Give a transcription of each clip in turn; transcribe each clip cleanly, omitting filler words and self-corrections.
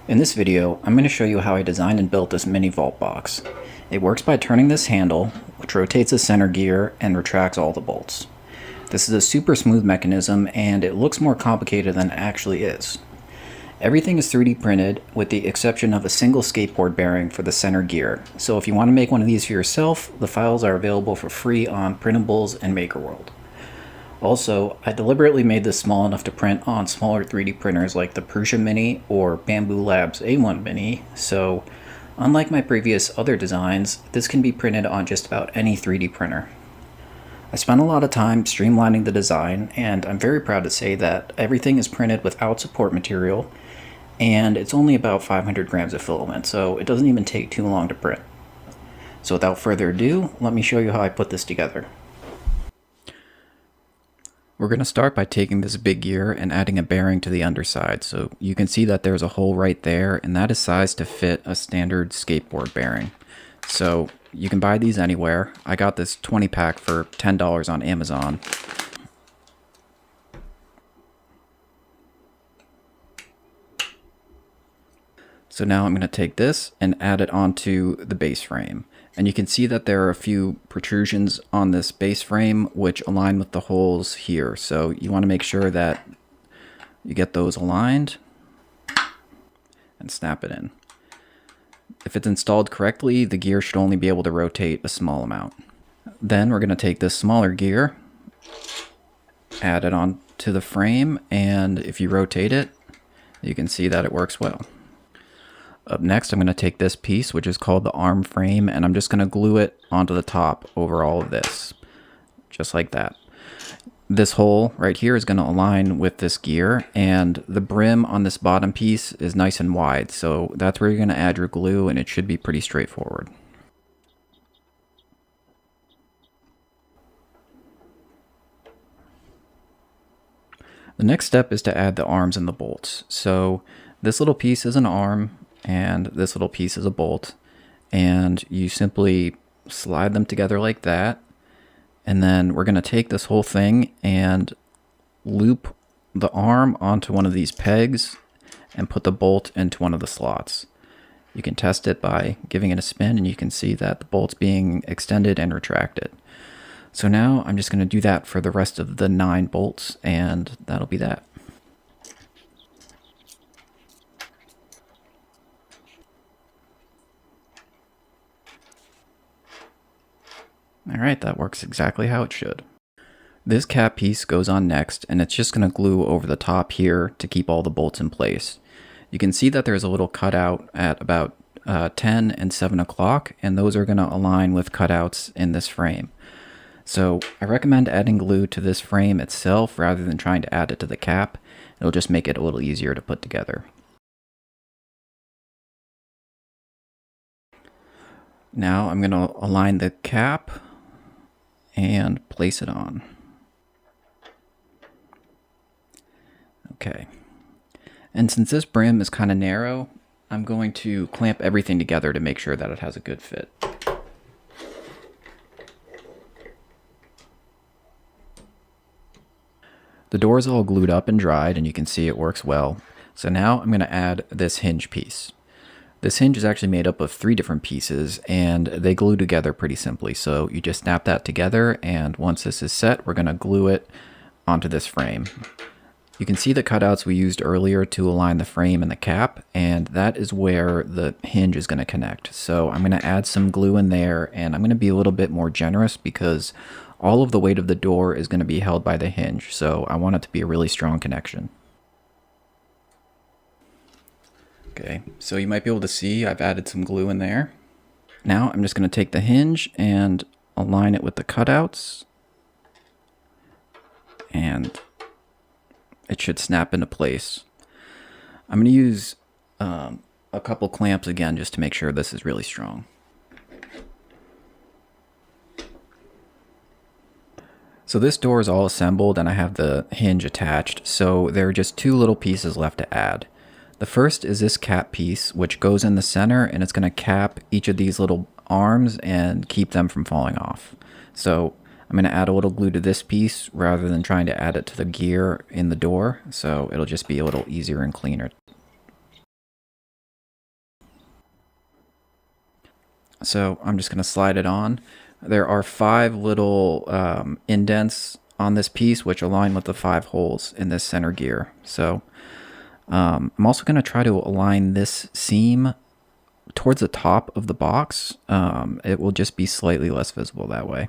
In this video, I'm going to show you how I designed and built this mini vault box. It works by turning this handle, which rotates the center gear and retracts all the bolts. This is a super smooth mechanism and it looks more complicated than it actually is. Everything is 3D printed with the exception of a single skateboard bearing for the center gear. So if you want to make one of these for yourself, the files are available for free on Printables and MakerWorld. Also, I deliberately made this small enough to print on smaller 3D printers like the Prusa Mini or Bamboo Labs A1 Mini, so unlike my previous other designs, this can be printed on just about any 3D printer. I spent a lot of time streamlining the design, and I'm very proud to say that everything is printed without support material, and it's only about 500 grams of filament, so it doesn't even take too long to print. So without further ado, let me show you how I put this together. We're going to start by taking this big gear and adding a bearing to the underside. So you can see that there's a hole right there, and that is sized to fit a standard skateboard bearing. So you can buy these anywhere. I got this 20 pack for $10 on Amazon. So now I'm going to take this and add it onto the base frame. And you can see that there are a few protrusions on this base frame which align with the holes here. So you want to make sure that you get those aligned and snap it in. If it's installed correctly, the gear should only be able to rotate a small amount. Then we're going to take this smaller gear, add it onto the frame, and if you rotate it, you can see that it works well. Up next, I'm going to take this piece, which is called the arm frame, and I'm just going to glue it onto the top over all of this, just like that. This hole right here is going to align with this gear, and the brim on this bottom piece is nice and wide, so that's where you're going to add your glue, and it should be pretty straightforward. The next step is to add the arms and the bolts. So this little piece is an arm, and this little piece is a bolt, and you simply slide them together like that, and then we're going to take this whole thing and loop the arm onto one of these pegs and put the bolt into one of the slots. You can test it by giving it a spin, and you can see that the bolt's being extended and retracted. So now I'm just going to do that for the rest of the 9 bolts, and that'll be that. Alright, that works exactly how it should. This cap piece goes on next, and it's just going to glue over the top here to keep all the bolts in place. You can see that there's a little cutout at about 10 and 7 o'clock, and those are going to align with cutouts in this frame. So I recommend adding glue to this frame itself rather than trying to add it to the cap. It'll just make it a little easier to put together. Now I'm going to align the cap and place it on. Okay. And since this brim is kind of narrow, I'm going to clamp everything together to make sure that it has a good fit. The door is all glued up and dried, and you can see it works well. So now I'm going to add this hinge piece. This hinge is actually made up of 3 different pieces, and they glue together pretty simply. So you just snap that together, and once this is set, we're going to glue it onto this frame. You can see the cutouts we used earlier to align the frame and the cap, and that is where the hinge is going to connect. So I'm going to add some glue in there, and I'm going to be a little bit more generous because all of the weight of the door is going to be held by the hinge, so I want it to be a really strong connection. Okay, so you might be able to see I've added some glue in there. Now I'm just going to take the hinge and align it with the cutouts, and it should snap into place. I'm going to use a couple clamps again just to make sure this is really strong. So this door is all assembled and I have the hinge attached, so there are just 2 little pieces left to add. The first is this cap piece, which goes in the center, and it's going to cap each of these little arms and keep them from falling off. So I'm going to add a little glue to this piece rather than trying to add it to the gear in the door, so it'll just be a little easier and cleaner. So I'm just going to slide it on. There are 5 little indents on this piece which align with the 5 holes in this center gear. So I'm also going to try to align this seam towards the top of the box. It will just be slightly less visible that way.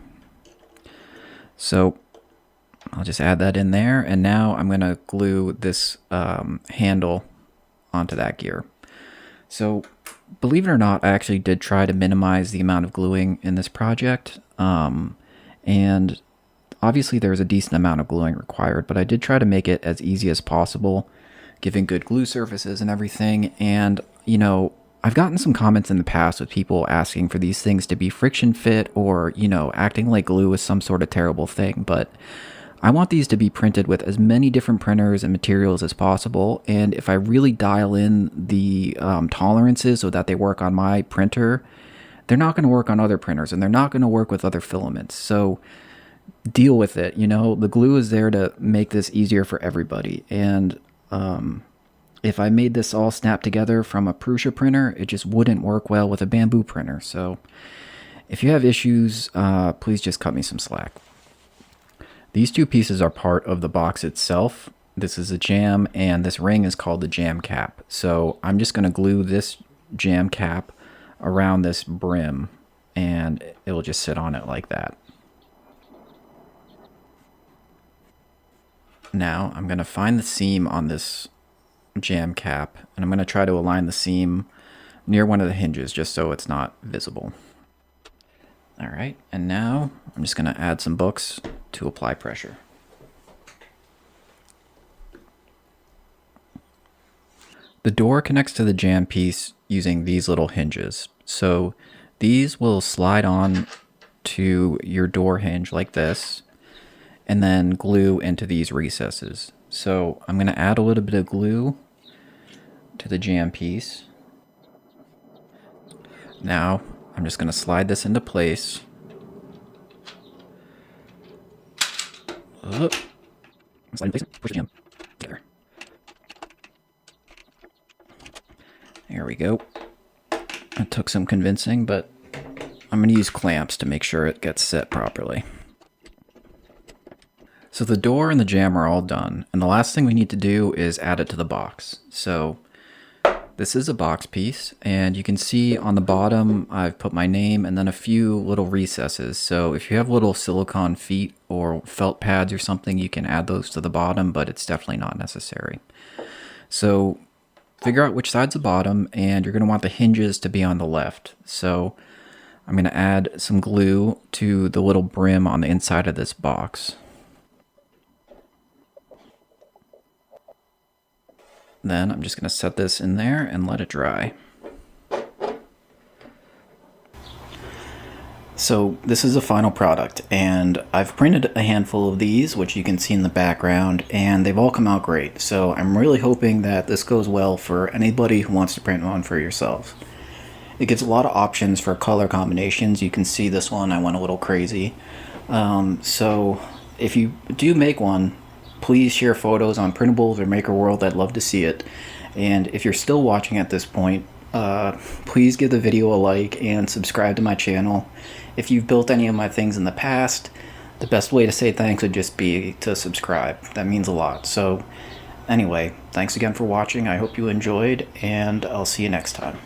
So I'll just add that in there, and now I'm going to glue this handle onto that gear. So believe it or not, I actually did try to minimize the amount of gluing in this project, and obviously there's a decent amount of gluing required, but I did try to make it as easy as possible, giving good glue surfaces and everything. And you know, I've gotten some comments in the past with people asking for these things to be friction fit, or you know, acting like glue is some sort of terrible thing, but I want these to be printed with as many different printers and materials as possible, and if I really dial in the tolerances so that they work on my printer, they're not going to work on other printers, and they're not going to work with other filaments. So deal with it. You know, the glue is there to make this easier for everybody, and if I made this all snap together from a Prusa printer, it just wouldn't work well with a bamboo printer. So if you have issues, please just cut me some slack. These 2 pieces are part of the box itself. This is a jam, and this ring is called the jam cap. So I'm just going to glue this jam cap around this brim, and it will just sit on it like that. Now I'm going to find the seam on this jam cap, and I'm going to try to align the seam near one of the hinges just so it's not visible. Alright, and now I'm just going to add some books to apply pressure. The door connects to the jam piece using these little hinges. So these will slide on to your door hinge like this, and then glue into these recesses. So I'm going to add a little bit of glue to the jam piece. Now I'm just going to slide this into place. Slide in place. Push the jam together. There we go. It took some convincing, but I'm going to use clamps to make sure it gets set properly. So the door and the jam are all done, and the last thing we need to do is add it to the box. So this is a box piece, and you can see on the bottom I've put my name and then a few little recesses. So if you have little silicone feet or felt pads or something, you can add those to the bottom, but it's definitely not necessary. So figure out which side's the bottom, and you're going to want the hinges to be on the left. So I'm going to add some glue to the little brim on the inside of this box. Then I'm just going to set this in there and let it dry. So this is a final product, and I've printed a handful of these, which you can see in the background, and they've all come out great. So I'm really hoping that this goes well for anybody who wants to print one for yourselves. It gives a lot of options for color combinations. You can see this one, I went a little crazy. So if you do make one, please share photos on Printables or Maker World. I'd love to see it. And if you're still watching at this point, please give the video a like and subscribe to my channel. If you've built any of my things in the past, the best way to say thanks would just be to subscribe. That means a lot. So anyway, thanks again for watching. I hope you enjoyed, and I'll see you next time.